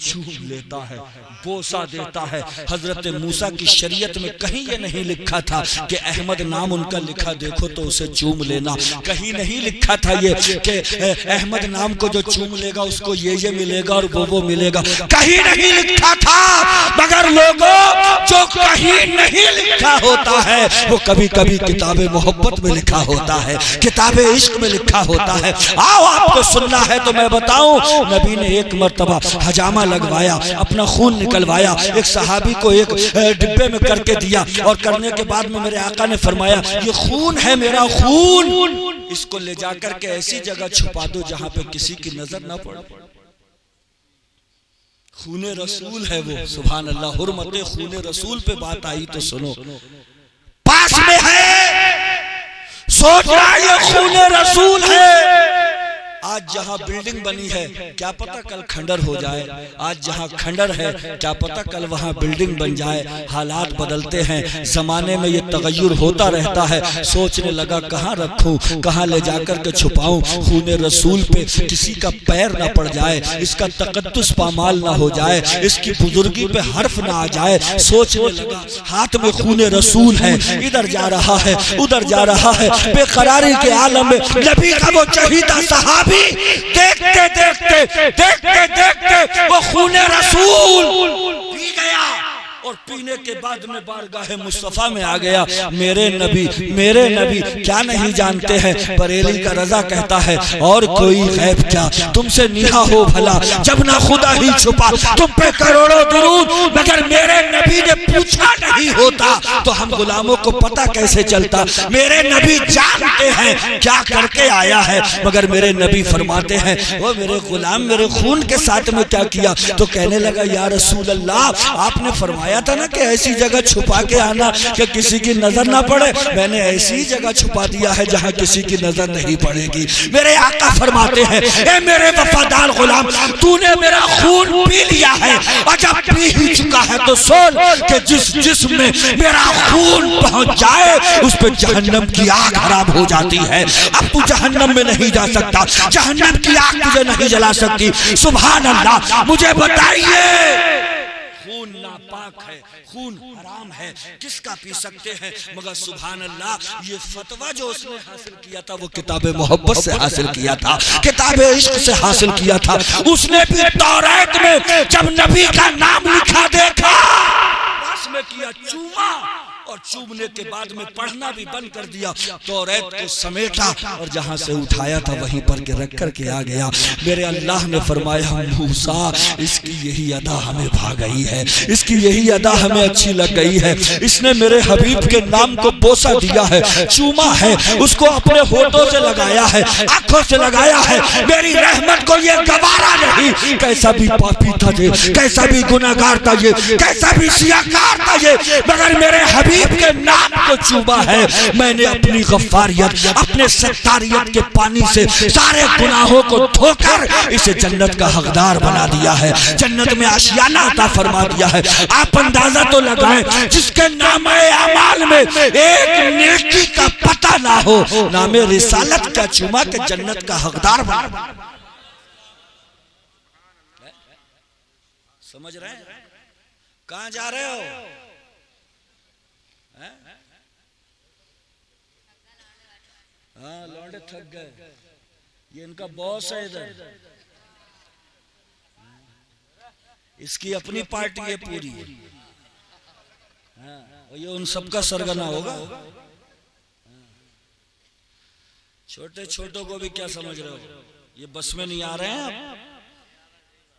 चूम लेता है, बोसा देता है। हजरत मूसा की शरीयत में कहीं ये नहीं लिखा था कि अहमद नाम उनका लिखा देखो तो उसे चूम लेना, कहीं नहीं लिखा था ये कि अहमद नाम को जो चूम लेगा उसको ये मिलेगा और वो मिलेगा, कहीं नहीं लिखा था। मगर लोगों, जो कहीं नहीं लिखा होता है वो कभी कभी किताबे मोहब्बत में लिखा होता है, किताबे इश्क में लिखा होता है। आओ आपको सुनना है तो मैं बताऊं, नबी ने एक मर्तबा हजामा लगवाया, अपना खून निकलवाया, एक सहाबी को एक डिब्बे में करके दिया और करने के बाद में मेरे आका ने फरमाया ये खून है मेरा खून, इसको ले जाकर के ऐसी जगह छुपा दो जहां पे किसी की नजर ना पड़े। खूने रसूल है वो, सुभान अल्लाह। हुर्मते खूने रसूल पे बात आई तो सुनो, पास में है, सोच रहा ये खूने रसूल है। आज जहां बिल्डिंग बनी है क्या पता कल खंडर हो जाए, आज जहां खंडर है क्या पता कल वहां बिल्डिंग बन जाए। हालात बदलते हैं, जमाने में ये तगय्युर होता रहता है। सोचने लगा कहाँ रखूं, कहाँ ले जाकर के छुपाऊं, खूने रसूल पे किसी का पैर ना पड़ जाए, इसका तकद्दुस पामाल ना हो जाए, इसकी बुजुर्गी पे हर्फ ना आ जाए। सोचने लगा हाथ में खूने रसूल है, इधर जा रहा है उधर जा रहा है, बेकरारी के आलम में नबी का वो चहीदा सहाबी देखते देखते देखते देखते वो खूने रसूल पी गया और पीने के बाद में बारगाह मुस्तफा में आ गया। मेरे नबी क्या नहीं जानते हैं, बरेली का रजा कहता है और कोई गैब क्या तुमसे निहा हो भला, जब ना खुदा ही छुपा तुम पे करोड़ों दुरूद, मगर मेरे नबी ने पूछा नहीं होता तो हम गुलामों को पता कैसे चलता। मेरे नबी जानते हैं क्या करके आया है, मगर मेरे नबी फरमाते हैं वो मेरे गुलाम मेरे खून के साथ में क्या किया। तो कहने लगा या रसूल अल्लाह, आपने फरमाया था ना कि ऐसी जगह छुपा के आना कि किसी की नजर ना पड़े, मैंने ऐसी जगह छुपा दिया है जहां किसी की नजर नहीं पड़ेगी। मेरे आका फरमाते हैं ए मेरे वफादार गुलाम, तूने मेरा खून पी लिया है और जब पी ही चुका है तो सोच कि जिस जिस्म में मेरा खून पहुंच जाए उस पे जहन्नम की आग हराम हो जाती है। अब तू जहन्नम में नहीं जा सकता, जहन्नम की आग तुझे नहीं जला सकती। सुभान अल्लाह, मुझे बताइए खून नापाक है, खून हराम है, किसका पी सकते हैं। मगर सुभान अल्लाह ये फतवा जो उसने हासिल किया था वो किताबे मोहब्बत से हासिल किया था, किताबे इश्क से हासिल किया था। उसने भी तौरात में जब नबी का नाम लिखा देखा बस में किया चूमा और चूमने के बाद में पढ़ना भी बंद कर दिया, तौरात को समेटा और जहां से उठाया था वहीं पर के रख करके आ गया। मेरे अल्लाह ने फरमाया मूसा इसकी यही अदा हमें भा गई है, इसकी यही अदा हमें अच्छी लग गई है, इसने मेरे हबीब के नाम को बोसा दिया है, चूमा है, उसको अपने होठों से लगाया है, आंखों से लगाया है। मेरी रहमत को ये गवारा नहीं, कैसा भी पापी था ये, कैसा भी गुनाहगार था ये, कैसा भी सियाकार था ये, मगर मेरे हबीब के नाम को चूमा है। मैंने अपनी गफ्फारियत अपने सत्तारियत के पानी से सारे गुनाहों को धोकर इसे जन्नत का हकदार बना दिया है, जन्नत में आशियाना अता फरमा दिया है। आप अंदाजा तो लगाएं जिसके नामे अमाल में एक नेकी का पता ना हो, नामे रिसालत का चूमा के जन्नत का हकदार बना। समझ रहे हैं कहां जा रहे हो? हाँ लौंडे थक गए, ये इनका बॉस है इधर, इसकी अपनी पार्टी है पूरी। हाँ ये उन सबका सरगना होगा। छोटे छोटों को भी क्या समझ रहे हो, ये बस में नहीं आ रहे हैं अब।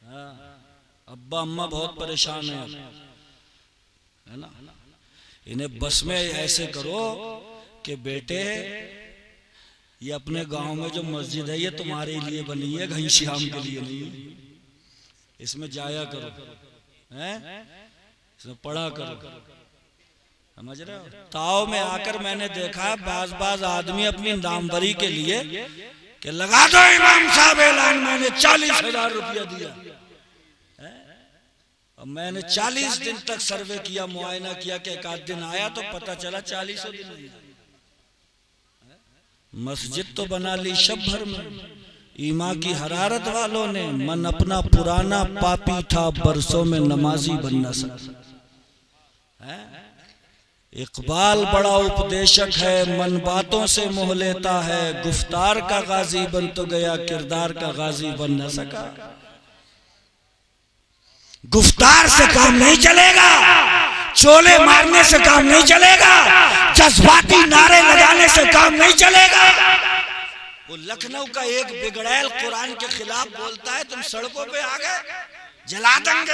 हाँ अब्बा अम्मा बहुत परेशान है ना, इन्हें बस में ऐसे करो कि बेटे ये अपने गांव में जो मस्जिद है ये तुम्हारे लिए बनी है, घनश्याम के लिए नहीं, इसमें जाया करो, हैं इसमें पढ़ा करो। समझ रहे हो? ताव में आकर मैंने देखा बाज आदमी अपनी नामवरी के लिए कि लगा दो इमाम साहब ऐलान, मैंने 40,000 रुपया दिया। अब मैंने 40 दिन तक सर्वे किया, मुआयना किया कि एक आध दिन आया तो पता चला 40 दिन। मस्जिद तो बना ली शब भर में, ईमा की हरारत वालों ने मन अपना पुराना पापी था, बरसों में नमाजी बन न सका। इकबाल बड़ा उपदेशक है, मन बातों से मोह लेता है, गुफ्तार का गाजी बन तो गया, किरदार का गाजी बन न सका। गुफ्तार से काम नहीं चलेगा, चोले मारने से काम नहीं चलेगा, जज्बाती नारे लगाने से काम नहीं चलेगा। वो लखनऊ का एक बिगड़ैल कुरान के खिलाफ बोलता है, तुम सड़कों पे आ गए, जला देंगे,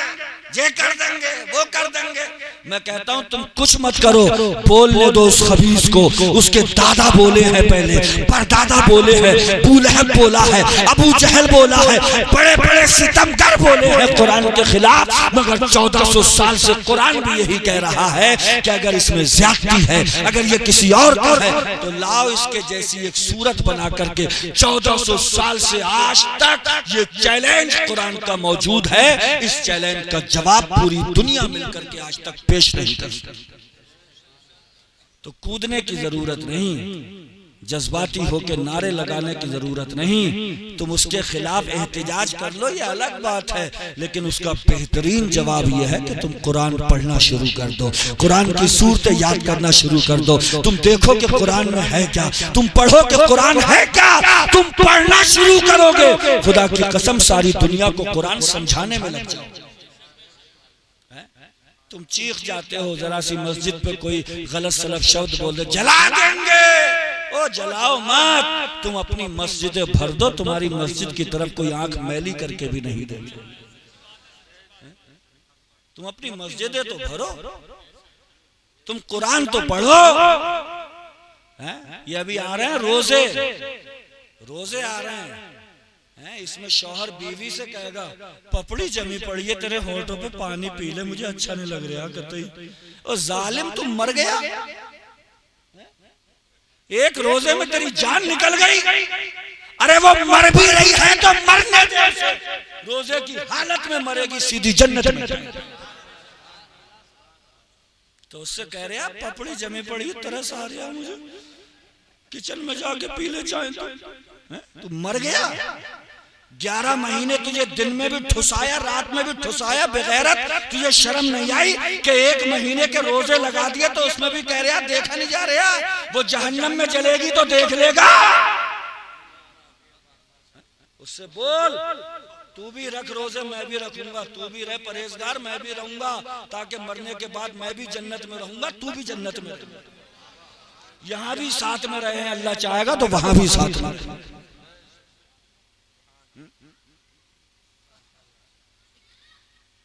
ये कर देंगे, वो कर देंगे। मैं कहता हूं तुम कुछ मत करो, बोलने दो उस खबीस को। उसके दादा बोले हैं, पहले परदादा बोले हैं, अबू लहब बोला है, अबू जहल बोला है, बड़े बड़े सितमगर बोले हैं कुरान के खिलाफ। मगर 1400 साल से कुरान भी यही कह रहा है कि अगर इसमें ज्यादती है, अगर ये किसी और का है, तो लाओ इसके जैसी एक सूरत बना करके। 1400 साल से आज तक ये चैलेंज कुरान का मौजूद है। इस चैलेंज का जवाब पूरी दुनिया मिलकर के आज तक पेश नहीं कर सकी। तो कूदने की जरूरत नहीं, जज्बाती होकर नारे लगाने की जरूरत नहीं। तुम उसके खिलाफ एहतिजाज कर लो, ये अलग बात है, लेकिन उसका बेहतरीन जवाब यह है कि तुम कुरान पढ़ना शुरू कर दो, कुरान की सूरतें याद करना शुरू कर दो। तुम देखो कि कुरान में है क्या, तुम पढ़ो कि कुरान है क्या, तुम पढ़ना शुरू करोगे, खुदा की कसम सारी दुनिया को कुरान समझाने में लग जाओ। तुम चीख जाते हो जरा सी मस्जिद पे कोई गलत सलत शब्द बोल दे, जला देंगे। ओ जलाओ मत, तुम अपनी मस्जिदें भर दो, तुम्हारी मस्जिद की तरफ कोई आंख मैली करके भी नहीं देगी। तुम अपनी मस्जिदें तो भरो, तुम कुरान तो पढ़ो। ये अभी आ रहे हैं रोजे, रोजे आ रहे हैं, इसमें शौहर बीवी से कहेगा, पपड़ी जमी पड़ी है तेरे होठों पे, पानी पी ले, मुझे अच्छा नहीं लग रहा कतई। और जालिम तुम मर गया, एक रोजे में तेरी जान निकल गई। अरे वो मर भी रही है तो मरने दे, रोजे की हालत में मरेगी, सीधी जन्नत में। तो उससे कह रहे हैं पपड़ी जमी पड़ी है, तरस आ रहा मुझे, किचन में जाके पी ले चाहे। तो तू मर गया। 11 महीने तुझे दिन में भी ठुसाया, रात में भी ठुसाया, बेगैरत, तुझे शर्म नहीं आई कि 1 महीने के रोजे लगा दिए, तो उसमें भी कह रहा देखा नहीं जा रहा, वो जहन्नम में जलेगी तो देख लेगा। उससे बोल तू भी रख रोजे, मैं भी रखूंगा, तू भी रह परहेजगार, मैं भी रहूंगा, ताकि मरने के बाद मैं भी जन्नत में रहूंगा, तू भी जन्नत में रहूंगा। यहां भी साथ में रहे, अल्लाह चाहेगा तो वहां भी साथ में।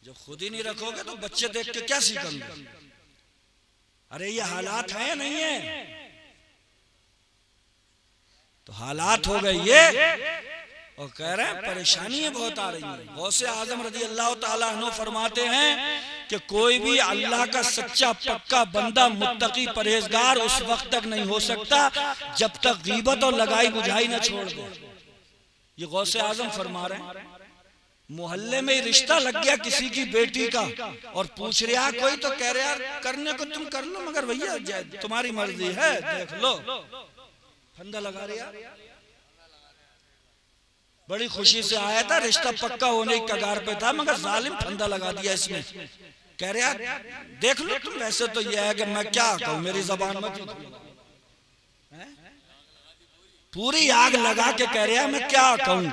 जब खुद ही नहीं रखोगे तो बच्चे देख के क्या सीखेंगे? अरे ये हालात है या नहीं है? तो हालात हो गए ये, और कह रहे हैं परेशानियां बहुत आ रही हैं। गौसे आजम रज़ी अल्लाह ताला अन्हु फरमाते हैं कि कोई भी अल्लाह का सच्चा पक्का बंदा, मुत्तकी, परहेजगार उस वक्त तक नहीं हो सकता जब तक गीबत और लगाई बुझाई न छोड़ दे। ये गौसे आजम फरमा रहे हैं। मोहल्ले में रिश्ता लग गया किसी की बेटी का, और पूछ रहा कोई, तो कह रहे यार करने को तुम कर लो, मगर भैया तुम्हारी मर्जी है, देख लो। फंदा लगा रहा, बड़ी खुशी से आया था, रिश्ता पक्का होने की कगार पे था, मगर जालिम फंदा लगा दिया इसने। कह रहे यार देख लो तुम, वैसे तो यह है कि मैं क्या कहूं, मेरी जबान मत। पूरी आग लगा के कह रहा मैं क्या कहूं,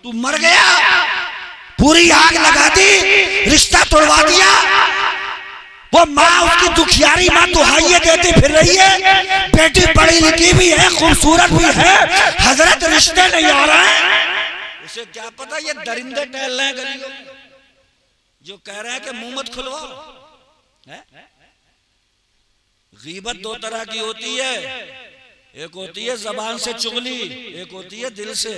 तू मर गया, पूरी आग लगा दी, रिश्ता तोड़वा दिया। वो माँ, उसकी दुखियारी माँ दुहाइये देती फिर रही है, बेटी पढ़ी लिखी भी है, खूबसूरत भी है, हजरत रिश्ते नहीं आ रहे हैं। उसे क्या पता ये दरिंदे टहल रहे हैं गलियों में, जो कह रहे हैं कि मुंह मत खुलवाओ। गीबत 2 तरह की होती है, एक होती है जबान से चुगली, एक होती है दिल से।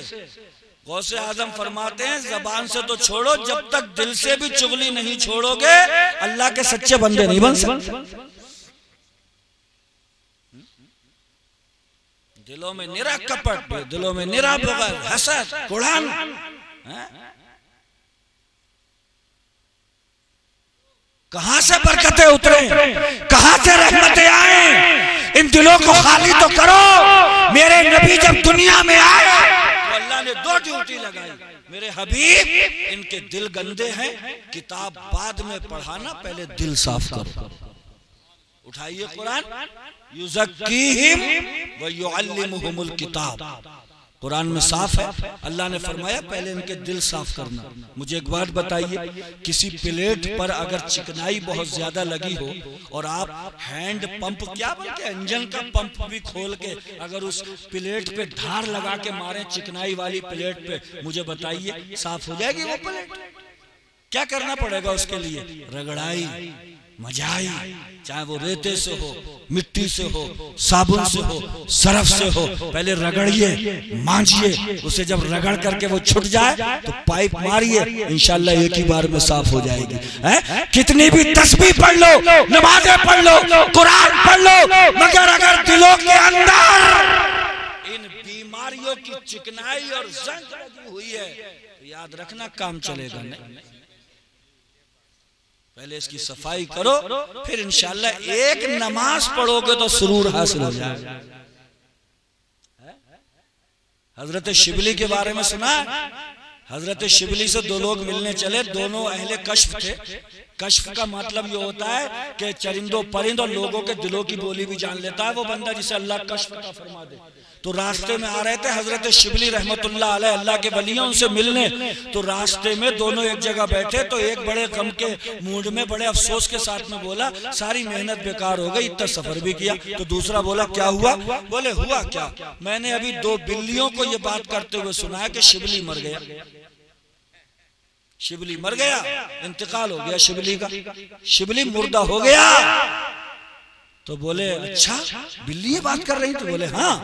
गौसे आजम फरमाते हैं जबान से तो छोड़ो, जब तक दिल से भी चुगली नहीं छोड़ोगे अल्लाह के सच्चे बंदे नहीं बन सकते। दिलों में निरा कपट, दिलों में निरा बगल, हसद, कुड़ान, कहां से बरकतें उतरे, कहां से रहमतें आए? इन दिलों को खाली तो करो। मेरे नबी जब दुनिया में आए तो अल्लाह ने 2 ड्यूटी लगाई। मेरे हबीब इनके दिल गंदे हैं, किताब बाद में पढ़ाना, पहले दिल साफ करो। उठाइए कुरान, युज़क्कीहिम व युअल्लिमुहुमुल किताब। कुरान में साफ है, अल्लाह ने फरमाया पहले इनके दिल साफ करना। मुझे एक बात बताइए, किसी प्लेट पर अगर चिकनाई बहुत ज्यादा लगी हो और आप हैंड पंप, क्या बोलते इंजन का पंप भी खोल के अगर उस प्लेट पे धार लगा के मारे चिकनाई वाली प्लेट पे, मुझे बताइए साफ हो जाएगी वो प्लेट? क्या करना पड़ेगा उसके लिए? रगड़ाई, मजाई, चाहे वो रेते से हो, मिट्टी से हो, साबुन से हो, सरफ से हो, पहले रगड़िए, मांजिए, उसे जब रगड़ करके वो छूट जाए तो पाइप मारिए, इंशाल्लाह एक ही बार में साफ हो जाएगी। कितनी भी तस्बीह पढ़ लो, नमाजें पढ़ लो, कुरान पढ़ लो, मगर अगर दिलों के अंदर इन बीमारियों की चिकनाई और जंग लगी हुई है तो याद रखना काम चलेगा नहीं। पहले इसकी सफाई करो, फिर इंशाल्लाह एक नमाज पढ़ोगे तो सुरूर हासिल हो जाएगा। हजरत शिबली के बारे में सुना? हजरत शिबली से दो लोग मिलने चले, दोनों अहले कश्फ थे। कश्फ का मतलब ये होता है कि चरिंदों परिंदों लोगों के दिलों की बोली भी जान लेता है वो बंदा जिसे अल्लाह कश्फ का फरमा दे। तो रास्ते में आ रहे थे हजरत शिबली रहमतुल्लाह अलैह, अल्लाह के वलियों, उनसे मिलने। तो रास्ते में दोनों एक जगह बैठे, तो एक बड़े गम के मूड में, बड़े अफसोस के साथ में बोला सारी मेहनत बेकार हो गई, इतना सफर भी किया। तो दूसरा बोला क्या हुआ? बोले हुआ क्या, मैंने अभी दो बिल्लियों को ये बात करते हुए सुना है कि शिबली मर गया, शिबली मर गया, इंतकाल हो गया शिबली का, शिबली मुर्दा हो गया। तो बोले अच्छा, बिल्ली ये बात कर रही? तो बोले हाँ।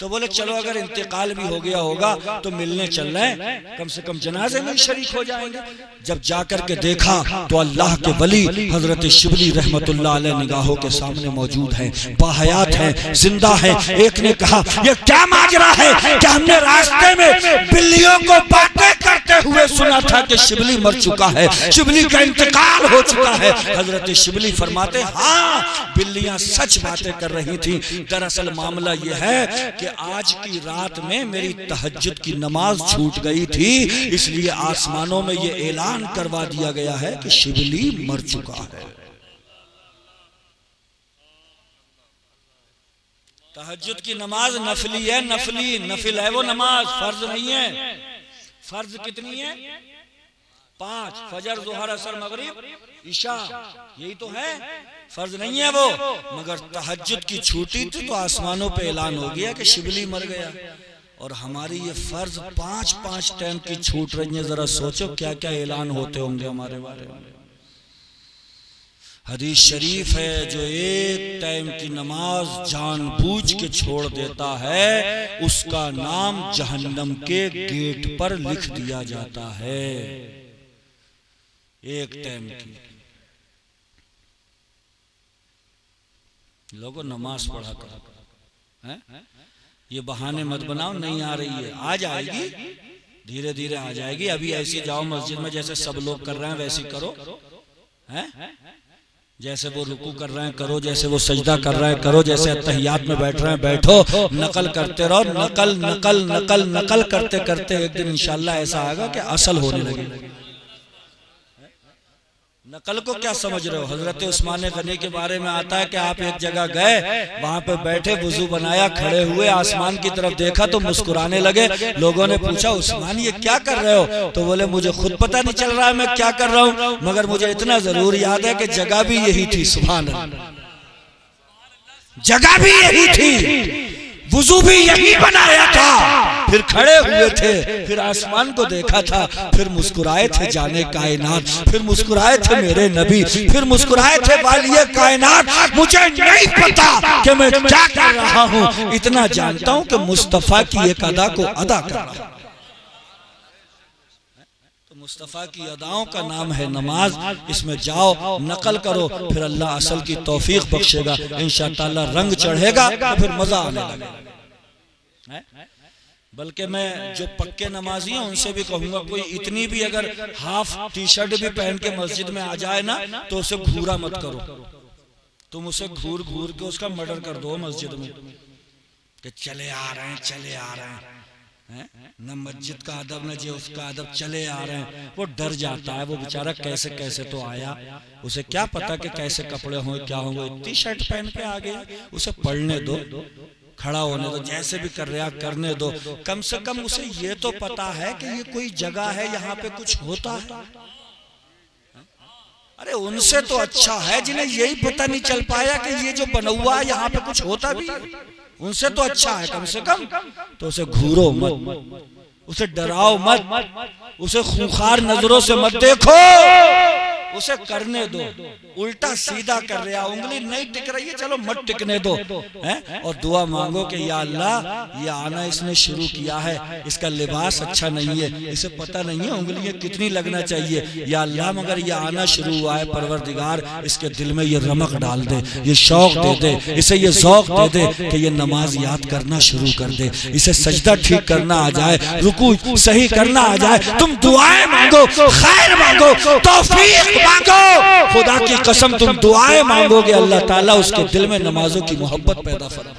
तो बोले चलो अगर इंतकाल भी हो गया होगा तो मिलने चल रहे हैं, कम से कम जनाजे में शरीक हो जाएंगे। जब जाकर के देखा तो अल्लाह के वली हजरत शिबली रहमतुल्लाह अलैह निगाहों के सामने मौजूद हैं, बाहयात हैं, जिंदा हैं। एक ने कहा ये क्या माजरा है कि हमने रास्ते में बिल्लियों को बातें करते हुए सुना था कि शिबली मर चुका है, शिबली का इंतकाल हो चुका है। हजरत शिबली फरमाते हाँ, बिल्लियां सच बातें कर रही थी। दरअसल मामला यह है कि आज की रात में मेरी तहज्जुद की नमाज छूट गई थी, इसलिए आसमानों में ये ऐलान करवा दिया गया है कि शिबली मर चुका है। तहज्जुद की नमाज नफली है, नफली नफिल है वो नमाज, फर्ज नहीं है। फर्ज कितनी है? 5, फजर, जोहर, असर, मगरिब, ईशा, यही तो है, फर्ज नहीं है वो। मगर तहज्जुद की छूटी थी तो आसमानों पे ऐलान हो गया कि शिबली मर गया। और हमारी ये फर्ज 5-5 टाइम की छूट रही है। जरा सोचो क्या क्या ऐलान होते होंगे हमारे बारे में। हदीस शरीफ है, जो एक टाइम की नमाज जानबूझ के छोड़ देता है उसका नाम जहन्नम के गेट पर लिख दिया जाता है। एक टाइम की लोगों नमाज पढ़ा कर, ये बहाने मत बनाओ, नहीं आ रही है, आ जाएगी, धीरे धीरे आ जाएगी। अभी ऐसी जाओ मस्जिद में जैसे सब लोग कर रहे हैं वैसी करो, हैं? जैसे वो रुकू कर रहे हैं करो, जैसे वो सजदा कर रहे हैं करो, जैसे अत्तहियात में बैठ रहे हैं बैठो, नकल करते रहो, नकल नकल नकल नकल करते करते एक दिन इंशाल्लाह ऐसा आएगा कि असल होने लगेगा। नकल को क्या समझ रहे हो? हजरत उस्मान गनी के बारे में आता है कि आप एक जगह गए, वहां पे बैठे, वुजू बनाया, खड़े हुए, आसमान की तरफ देखा तो मुस्कुराने लगे। लोगों ने पूछा उस्मान ये क्या कर रहे हो? तो बोले मुझे खुद पता नहीं चल रहा है मैं क्या कर रहा हूँ, मगर मुझे इतना जरूर याद है कि जगह भी यही थी। सुभान अल्लाह, जगह भी यही थी, वुजू भी यही बनाया था, फिर खड़े हुए थे, फिर आसमान को देखा था, फिर मुस्कुराए थे जाने कायनात, फिर मुस्कुराए थे मेरे नबी, फिर मुस्कुराए थे वालिए कायनात। मुझे नहीं पता कि मैं क्या कर रहा हूँ, इतना जानता हूँ कि मुस्तफा की एक अदा को अदा कर रहा हूँ। मुस्तफ़ा की अदाओं का नाम है नमाज। इसमें जाओ, नकल करो, फिर अल्लाह असल की तौफीक बख्शेगा, इंशाअल्लाह रंग चढ़ेगा तो फिर मजा आने लगेगा। बल्कि मैं जो पक्के नमाजी हैं उनसे भी कहूंगा, कोई इतनी भी अगर हाफ टी शर्ट भी पहन के मस्जिद में आ जाए ना तो उसे घूरा मत करो, तुम उसे घूर के उसका मर्डर कर दो मस्जिद में कि चले आ रहे हैं, चले आ रहे हैं। न मस्जिद का अदब न जो उसका अदब, चले आ रहे हैं, वो डर जाता है। वो बेचारा कैसे कैसे तो आया, उसे क्या पता कि कैसे कपड़े हों क्या हों, वो इतनी शर्ट पहन के आ गया। उसे पढ़ने दो, खड़ा होने दो, जैसे भी कर रहा करने दो। कम से कम उसे ये तो पता है कि ये कोई जगह है, यहाँ पे कुछ होता है। अरे उनसे तो अच्छा है जिन्हें यही पता नहीं चल पाया कि ये जो बना हुआ है यहाँ पे कुछ होता भी है। उनसे तो अच्छा है कम से कम। तो उसे घूरो मत, उसे डराओ मत, उसे खूंखार नजरों से मत देखो, उसे करने दो। उल्टा सीधा कर रहा, उंगली नहीं टिक रही है, चलो मत टिकने दो, हैं? और दुआ मांगो कि या अल्लाह, ये आना इसने शुरू किया है, इसका लिबास अच्छा नहीं है, इसे पता नहीं है उंगलियां कितनी लगना चाहिए। या अल्लाह मगर ये आना शुरू हुआ है, परवरदिगार इसके दिल में ये रमक डाल दे, ये शौक दे दे, इसे ये ज़ौक़ दे दे कि ये नमाज याद करना शुरू कर दे, इसे सजदा ठीक करना आ जाए, रुकू सही करना आ जाए। तुम दुआएं मांगो, खैर मांगो, तौफीक मांगो, खुदा की कसम तुम दुआएं मांगोगे, अल्लाह ताला उसके दिल में नमाजों की मोहब्बत पैदा फरमा।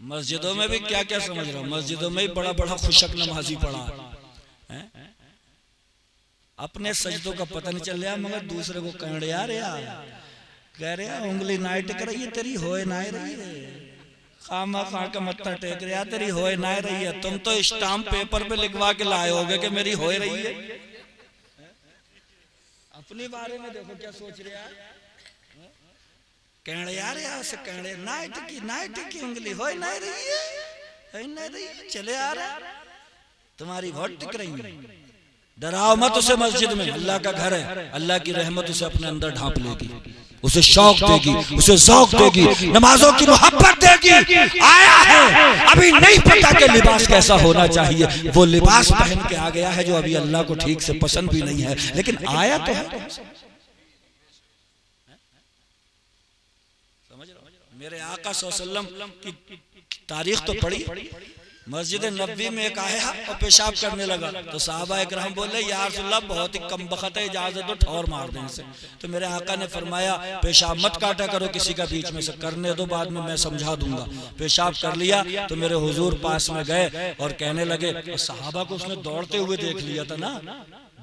मस्जिदों में भी क्या क्या समझ रहा हूं, मस्जिदों में भी बड़ा बड़ा खुशक नमाजी पड़ा है, अपने सजदों का पता नहीं चल रहा मगर दूसरे को कह रहे उंगली ना टिक रही है तेरी, होए ना रही है, खामा खा के मत्था टेक रहा तेरी होए ना रही है। तुम तो स्टाम्प पेपर पे लिखवा के लाए होगे कि मेरी होए रही है। अपने बारे में देखो क्या सोच रहे हैं, कहने यार से कहने ना टिकी उंगली होए ना रही है, चले आ रहा तुम्हारी बहुत टिक रही है। डराओ मत उसे, मस्जिद में अल्लाह का घर है, अल्लाह की रहमत उसे अपने अंदर ढांप लेगी, उसे शौक देगी, उसे ज़ौक़ देगी, नमाजों की मोहब्बत देगी। आया है, अभी नहीं पता कि लिबास कैसा होना चाहिए, वो लिबास पहन के आ गया है जो अभी अल्लाह को ठीक से पसंद भी नहीं है, लेकिन आया तो है। समझ रहे हो, मेरे आका सल्लल्लाहु अलैहि वसल्लम की तारीख तो पढ़ी। मस्जिद नबी में एक आया और पेशाब करने लगा, तो साहबा इकराम बोले या रसूलल्लाह बहुत ही कम बखत है, इजाजत दो ठौर मार दें इसे। तो मेरे आका ने फरमाया पेशाब मत काटा करो किसी का बीच में से, करने दो, बाद में मैं समझा दूंगा। पेशाब कर लिया तो मेरे हुजूर पास में गए और कहने लगे, और साहबा को उसने दौड़ते हुए देख लिया था ना,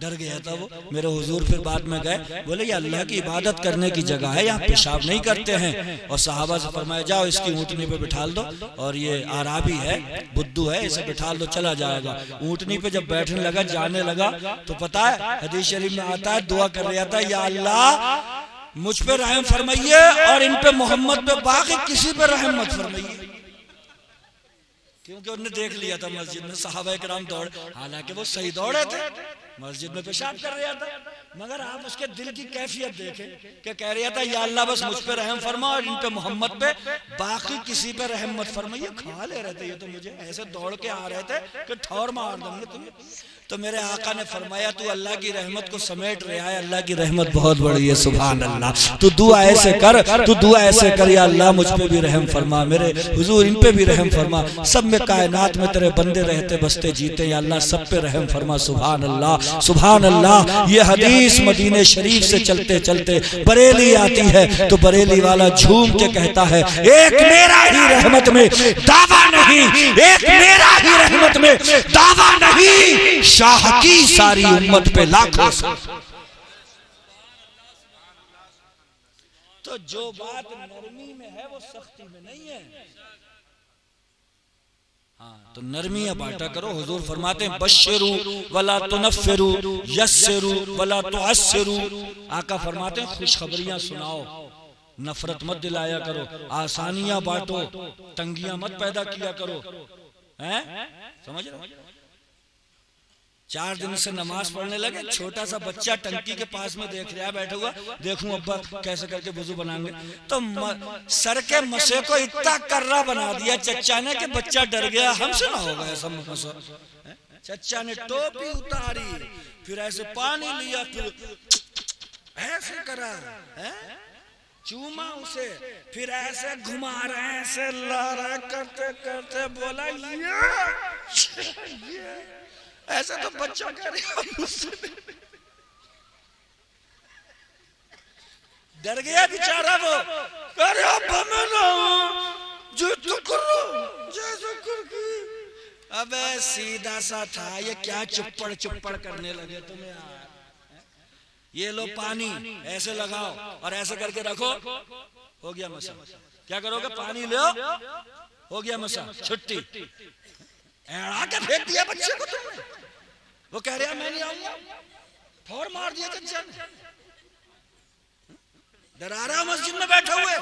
डर गया था वो। मेरे हुजूर फिर बाद में गए, बोले ये अल्लाह की इबादत करने की जगह है, यहाँ पेशाब नहीं करते हैं। और साहबा से फरमाया जाओ इसकी ऊँटनी पे बिठा दो, और ये आराबी है, बुद्धू है, इसे बिठा दो, चला जाएगा। ऊँटनी पे जब बैठने लगा, जाने लगा, तो पता है हदीस शरीफ में आता है, दुआ कर रहा था या अल्लाह मुझ पे रहम फरमाइए और इन पे मोहम्मद पे, बाकी किसी पे रहम मत फरमाइए, क्योंकि उन्होंने देख लिया था मस्जिद में साहबा किराम दौड़, हालांकि वो सही दौड़े थे, मस्जिद में पेशाब कर रहा था, मगर आप उसके दिल की कैफियत देखें कि कह रहा था या अल्लाह बस मुझ पे रहम फरमा और इन पे मोहम्मद पे, बाकी किसी पे रहम मत फरमाइए। खा ले रहे थे ये तो, मुझे ऐसे दौड़ के आ रहे थे कि ठौर मार देंगे तुम्हें। तो मेरे आका ने फरमाया तू अल्लाह की रहमत को समेट रहा है, अल्लाह की रहमत बहुत बड़ी है, सुभान अल्लाह। तू दुआ ऐसे कर, तू दुआ ऐसे कर, या अल्लाह मुझ पे भी रहम फरमा, मेरे हुजूर इन पे भी रहम फरमा, सब में कायनात में तेरे बंदे रहते बसते जीते, या अल्लाह सब पे रहम फरमा, सुभान अल्लाह सुभान अल्लाह। ये हदीस मदीने शरीफ से चलते चलते बरेली आती है, तो बरेली वाला झूम के कहता है एक मेरा ही रहमत में दावा नहीं, एक मेरा ही रहमत में दावा नहीं, शाह की सारी उम्मत पे लाखों। तो जो बात नरमी में है वो सख्ती में नहीं है। तो नरमियां बांटा करो। हुजूर फरमाते हैं बश्शिरू वला तुनफ्फिरू यस्सिरू वला तुअस्सिरू। आका फरमाते हैं खुशखबरियां सुनाओ, नफरत मत दिलाया करो, आसानियां बांटो, तंगियां मत पैदा किया करो। हैं समझ रहे? 4 दिन से नमाज पढ़ने लगे, छोटा सा बच्चा टंकी के पास में देख रहा है बैठा हुआ, देखूं अब्बा कैसे करके वुजू बनाएंगे, तो सर के मसे को इतना कर्रा बना दिया चच्चा ने कि बच्चा डर गया, हमसे ना होगा ऐसा मसा। चच्चा ने टोपी उतारी, फिर ऐसे पानी लिया, फिर ऐसे करा, चूमा उसे, फिर ऐसे घुमा रहे हैं, ऐसे लारा करते करते बोला ये ऐसे तो बच्चा कह रहा, डर गया बेचारा वो, अरे अब्बा मैं ना हूं, जो तो करो जैसा कर। अबे सीधा सा था, ये क्या चुप्पड़ चुप्पड़ करने लगे तुम्हें यार। ये लो पानी ऐसे लगाओ और ऐसे करके रखो, हो गया मसा। क्या करोगे? पानी लो, हो गया मसा, छुट्टी। एड़ा के फेंक दिया बच्चे को तुमने। वो कह रहा मैं नहीं आऊंगा, फौर मार दिया चच्चा ने। डरा रहा मस्जिद में बैठे हुए,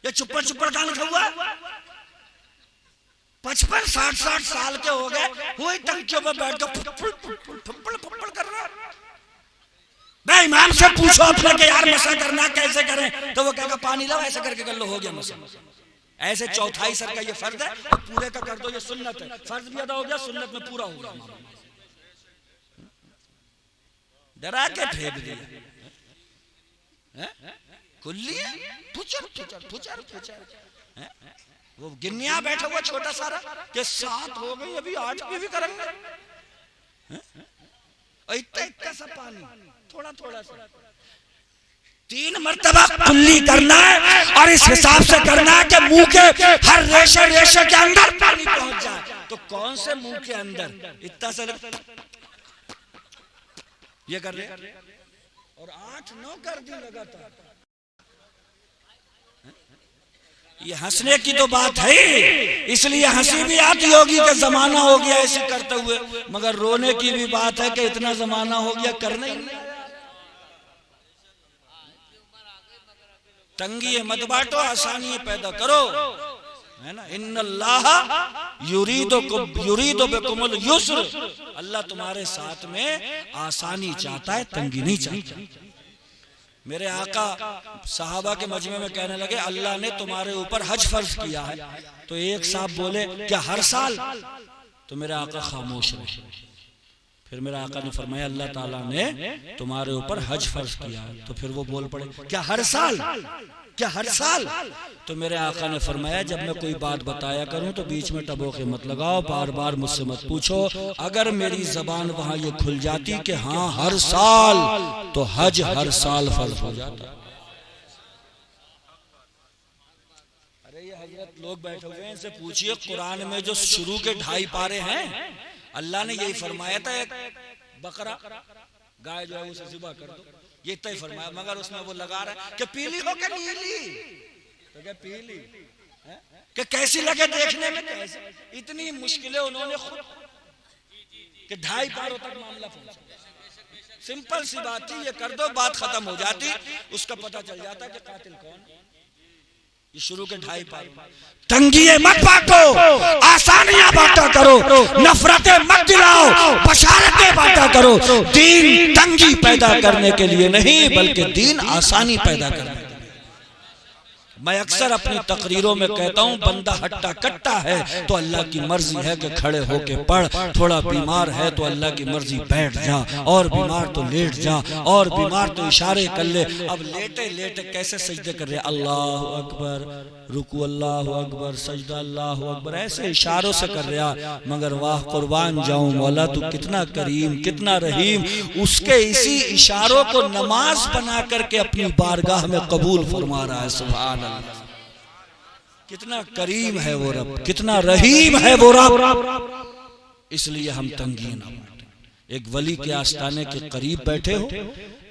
ये चुप्पड़ चुप्पड़ का लिखा हुआ। 55-60 साल के हो गए, वही टंकियों में बैठ कर फुप्पड़ कर रहा। भाई इमाम से पूछो अपने के यार मसा करना कैसे करें, तो वो कहेगा पानी लाओ ऐसे करके कर लो, हो गया मसा। ऐसे चौथाई सर का ये फर्ज है, पूरे का कर दो, ये सुन्नत है। फर्ज भी अदा हो गया, सुन्नत में पूरा हो गया। डरा के फेंक दिया कुल्ली। वो गिन्निया बैठा हुआ छोटा सारा के 7 हो गई, अभी 8 भी करेंगे। इतना सा पानी, थोड़ा थोड़ा सा 3 मरतबा कुल्ली करना है, और इस हिसाब से करना है कि मुंह के हर रेशे रेशे के अंदर पानी पहुंच जाए। तो कौन से मुंह के अंदर? इतना सा ये कर रहे, और 8-9 कर दी लगातार। ये हंसने की तो बात है, इसलिए हंसी भी आती होगी कि जमाना हो गया ऐसे करते हुए, मगर रोने की भी बात है कि इतना जमाना हो गया करने ही नहीं। तंगी मत बांटो, आसानी पैदा करो, है ना। इन्नल्लाह युरीदु बिकुमुल युस्र, अल्लाह तुम्हारे साथ में आसानी चाहता है, तंगी नहीं चाहता। मेरे आका सहाबा के मजमे में कहने लगे अल्लाह ने तुम्हारे ऊपर हज फर्ज किया है। तो एक साहब बोले क्या हर साल? तो मेरे आका खामोश रहे। फिर मेरे आका ने फरमाया अल्लाह ताला ने तुम्हारे ऊपर हज फर्ज किया है। तो फिर वो बोल पड़े क्या हर साल? क्या हर साल? तो मेरे आका ने फरमाया जब मैं कोई बात बताया करूं तो बीच में टबोके मत लगाओ, बार बार मुझसे मत पूछो। अगर मेरी जबान वहां ये खुल जाती कि हाँ हर साल, तो हज हर साल फर्ज हो जाता। अरे ये हजरत लोग बैठे हुए हैं, इनसे पूछिए कुरान में जो शुरू के 2.5 पारे हैं, अल्लाह ने यही फरमाया था एक बकरा गाय जो है उसे ज़िबा कर दो, ये तय फरमाया। मगर उसमें वो लगा रहा है कि पीली हो के नीली, तो क्या पीली कि कैसी लगे देखने में, कैसे इतनी मुश्किलें उन्होंने खुद कि 2.5 पारों तक मामला पहुंचा। सिंपल सी बात थी, ये कर दो बात खत्म हो जाती, उसका पता चल जाता कि कातिल कौन। ये शुरू के 2.5 पार। तंगिए मत बांटो, आसानियां बांटा करो, नफरतें मत दिलाओ, बशारतें बांटा करो। दीन तंगी पैदा करने के लिए नहीं, बल्कि दीन आसानी पैदा करने के लिए। मैं अक्सर अपनी तकरीरों में कहता हूँ बंदा हट्टा कट्टा है तो अल्लाह की मर्जी है कि खड़े होके पढ़, थोड़ा बीमार है तो अल्लाह की मर्जी बैठ जा, और बीमार तो लेट जा, और बीमार तो इशारे कर ले। अब लेटे लेटे कैसे सजदे कर रहे, अल्लाह अकबर, रुकू अल्लाह अकबर, सजदा अल्लाह अकबर, ऐसे इशारों से कर रहा। मगर वाह कुर्बान जाऊं मौला तू कितना करीम कितना रहीम, उसके इसी इशारों को नमाज बना करके अपनी बारगाह में कबूल फरमा रहा है। सुभान अल्लाह, कितना करीम है वो रब, कितना रहीम है वो रब। इसलिए हम तंगी ना बांटें। एक वली के आस्ताने के करीब बैठे हो,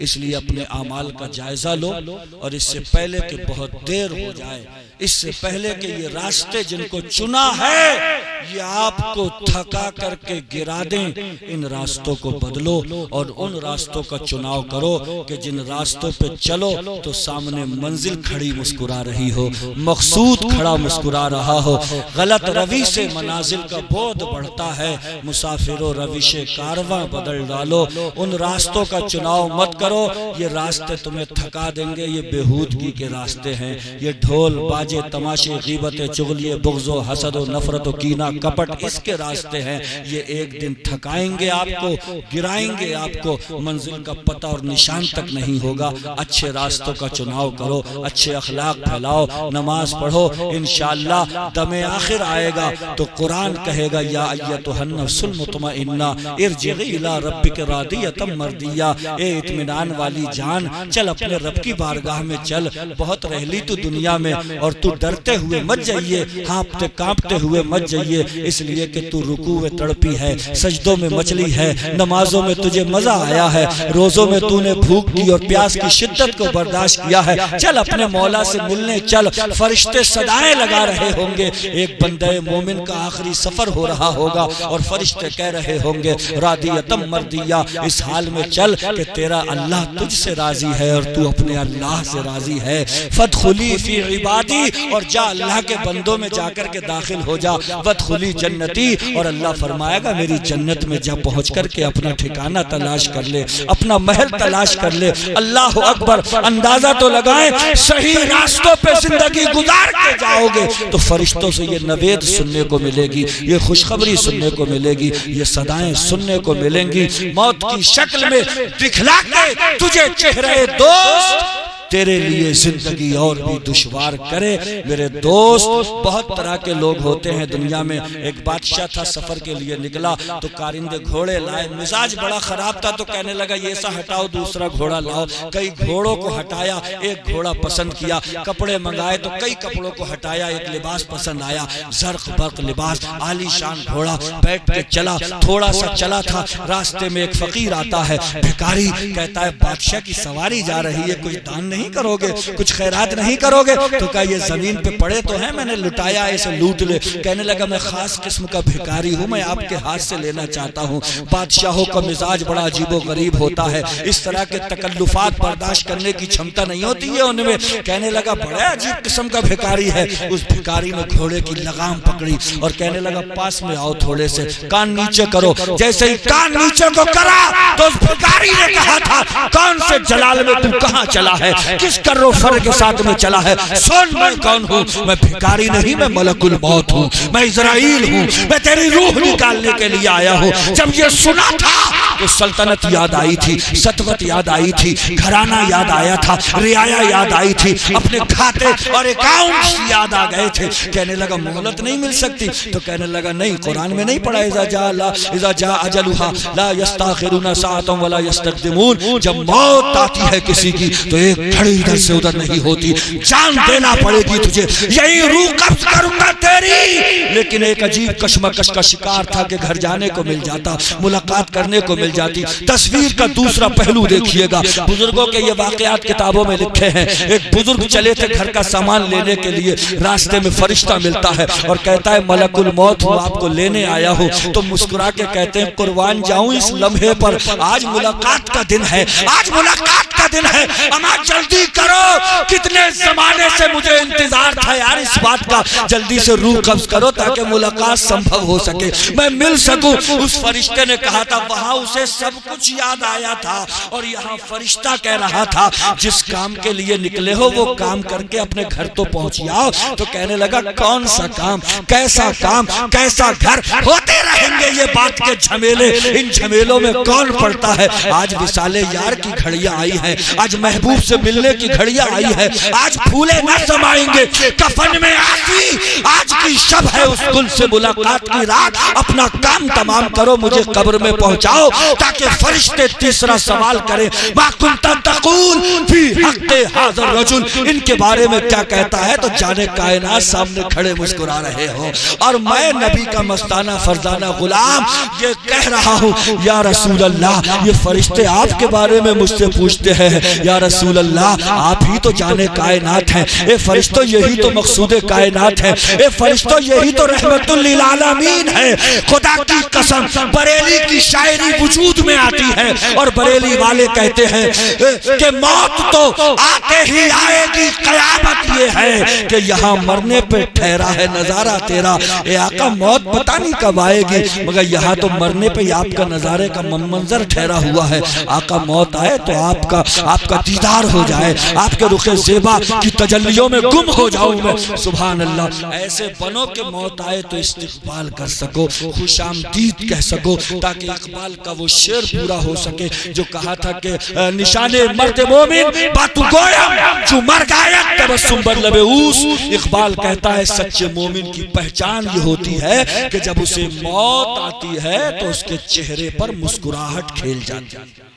इसलिए अपने आमाल का जायजा लो, और इससे पहले कि बहुत देर हो जाए, इससे पहले कि ये रास्ते जिनको चुना है ये आपको थका करके गिरा दें, इन रास्तों को बदलो और उन रास्तों का चुनाव करो कि जिन रास्तों पे चलो तो सामने मंजिल खड़ी मुस्कुरा रही हो, मकसूद खड़ा मुस्कुरा रहा हो। गलत रवि से मनाजिल का बोध बढ़ता है, मुसाफिरों रविशे कारवां बदल डालो। उन रास्तों का चुनाव मत करो, ये रास्ते तुम्हें थका देंगे, ये बेहूदगी के रास्ते हैं। ये ढोल बाजे तमाशे गीबतें चुगलिए बुग़्ज़ो हसदो नफरतो कीना कपट इसके रास्ते हैं, ये एक दिन थकाएंगे आपको, गिराएंगे आपको, मंजिल का पता और निशान तक नहीं होगा। अच्छे रास्तों का चुनाव करो, अच्छे अखलाक फैलाओ, नमाज पढ़ो, इंशाअल्लाह दमे आखिर आएगा तो कुरान कहेगा या अय्यतुहन नफ्सुल मुतमइन्ना इरजिई इला रब्बिक रादियतम मर्दिया, ए इत्मीनान वाली जान चल अपने रब की बारगाह में चल। बहुत रह ली तू दुनिया में और तू डरते हुए मत जाइए, हाँफते कांपते हुए मत जाइए, इसलिए कि तू रुकू में तड़पी है, सजदों में मचली है, नमाजों में तुझे मजा आया है, रोजों में तूने भूख की और प्यास की शिद्दत को बर्दाश्त किया है। चल अपने मौला से मिलने चल, फरिश्ते सदाएं लगा रहे होंगे, एक बंदे मोमिन का आखिरी सफर हो रहा होगा और फरिश्ते कह रहे होंगे रादियतम मर्दिया, इस हाल में चल कि तेरा अल्लाह तुझसे राजी है और तू अपने अल्लाह से राजी है। फदखुली फी इबादी, और जा अल्लाह के बंदों में जाकर के दाखिल हो जा। वदखुली जन्नती, और अल्लाह फरमाएगा मेरी जन्नत में जा पहुंच करके अपना ठिकाना तलाश कर ले, अपना महल तलाश कर ले। अल्लाह अकबर, अंदाजा तो लगाएं, सही रास्तों पे जिंदगी गुजार के जाओगे तो फरिश्तों से ये नवेद सुनने को मिलेगी, ये खुशखबरी सुनने को मिलेगी, ये सदाएं सुनने को मिलेंगी। मौत की शक्ल में दिखला के तुझे चेहरे दोस्त तेरे लिए जिंदगी और भी दुश्वार करे। मेरे दोस्त, बहुत तरह के लोग होते हैं दुनिया में। एक बादशाह था, सफर के लिए निकला तो कारिंदे घोड़े लाए, मिजाज बड़ा खराब था तो कहने लगा ये सा हटाओ दूसरा घोड़ा लाओ। कई घोड़ों को हटाया, एक घोड़ा पसंद किया, कपड़े मंगाए तो कई कपड़ों को हटाया, एक लिबास पसंद आया, जर्क बर्क लिबास, आलीशान घोड़ा, बैठ के चला। थोड़ा सा चला था, रास्ते में एक फकीर आता है, भिखारी, कहता है बादशाह की सवारी जा रही है, कुछ दान नहीं करोगे, कुछ खैरात नहीं करोगे? तो कहा ये जमीन पे पड़े तो हैं, मैंने लुटाया, इसे लूट ले। कहने लगा मैं खास किस्म का भिखारी हूँ, मैं आपके हाथ से लेना चाहता हूँ। बादशाहों का मिजाज बड़ा अजीबो गरीब होता है, इस तरह के तकल्लुफात बर्दाश्त करने की क्षमता नहीं होती है उनमें। कहने लगा बड़ा अजीब किस्म का भिखारी है। उस भिखारी ने घोड़े की लगाम पकड़ी और कहने लगा पास में आओ, थोड़े से कान नीचे करो। जैसे ही कान नीचे को करा तो उस भिखारी ने कहा था कौन से जलाल में तू कहाँ चला है, किस करो फर के साथ में चला है? सुन मैं कौन हूँ, मैं भिखारी नहीं, मैं मलकुल मौत हूँ, मैं इजराइल हूँ, मैं तेरी रूह निकालने के लिए आया हूँ। जब ये सुना था तो सल्तनत याद आई थी, सतवत याद आई थी, घराना याद आया था, रियाया याद आई थी, अपने खाते और अकाउंट याद आ गए थे। कहने लगा मोहलत नहीं मिल सकती? तो कहने लगा नहीं, कुरान में नहीं पढ़ा इज़ा जा अजलुहा ला यस्ताखिरुना साअतन वला यस्तक़दिमून। जब मौत आती है किसी की तो एक घड़ी इधर से उधर नहीं होती, जान देना पड़ेगी तुझे, यही रूह कब्ज करूंगा तेरी। लेकिन एक अजीब कशमकश का शिकार था कि घर जाने को मिल जाता, मुलाकात करने को मिल जाती। तस्वीर का दूसरा पहलू देखिएगा, बुजुर्गों के ये वाकयात किताबों में लिखे हैं। एक बुजुर्ग चले थे घर का सामान लेने के लिए, रास्ते में फरिश्ता मिलता है और कहता है मलकुल मौत हूँ, आपको लेने आया हूँ। तो मुस्कुरा के कहते हैं कुर्बान जाऊं इस लम्हे पर, आज मुलाकात का दिन है, आज मुलाकात का दिन है, अम्मा जल्दी करो, कितने जमाने से मुझे इंतजार था यार इस बात का, जल्दी से रूह कब्ज करो ताकि मुलाकात संभव हो सके, मैं मिल सकूं। उस फरिश्ते ने कहा था वहां उसे सब कुछ याद आया था और यहाँ फरिश्ता कह रहा था जिस काम के लिए निकले हो वो काम करके अपने घर तो पहुंच जाओ। तो कहने लगा कौन सा काम, कैसा काम, कैसा घर? होते रहेंगे ये बात के झमेले, इन झमेलों में कौन पड़ता है? आज विसाले यार की घड़ियां आई है, आज महबूब से मिलने की घड़ियां आई है, आज फूले न समाएंगे कफन में आसी, आज की शब है उस गुल से मुलाकात की रात। अपना काम तमाम करो, मुझे कब्र में पहुंचाओ ताकि फरिश्ते तीसरा सवाल करें मा कुंता तक़ूल फी हक़्क़ि हाज़ा रजुल, इनके बारे में क्या कहता है? तो जाने कायनात सामने खड़े मुस्कुरा रहे हो और मैं नबी का मस्ताना फरजाना गुलाम ये कह रहा हूँ या रसूल अल्लाह, ये फरिश्ते आपके बारे में मुझसे पूछते हैं या रसूल अल्लाह, आप ही तो जाने कायनात हैं, ए फरिश्तों यही तो मकसूद कायनात है, ए फरिश्तों यही तो रहमतुल लिल आलमीन है। खुदा की कसम बरेली की शायरी वजूद में आती है और बरेली वाले कहते हैं कि मौत तो आते आते ही आएगी कयामत ये है कि यहाँ मरने पे ठहरा है नजारा तेरा। ए आका मौत पता नहीं कब आएगी, मगर यहाँ तो मरने पे आपका नजारे का मंजर ठहरा हुआ है। आका मौत आए तो आपका दीदार हो जाए, आपके रुखे ज़ेबा की तजल्लियों में गुम हो जाऊं मैं। सुभान अल्लाह, ऐसे बनो के मौत आए तो इस्तिकबाल कर सको, खुशामदीद कह सको, ताकि इकबाल का वो शेर पूरा हो सके जो कहा था कि निशाने मर्द मोमिन बातु गोयम जो मर गया तबस्सुम बर लबे ऊस। इकबाल कहता है सच्चे मोमिन की पहचान ये होती है कि जब उसे मौत आती है तो उसके चेहरे पर मुस्कुराहट खेल जाती है।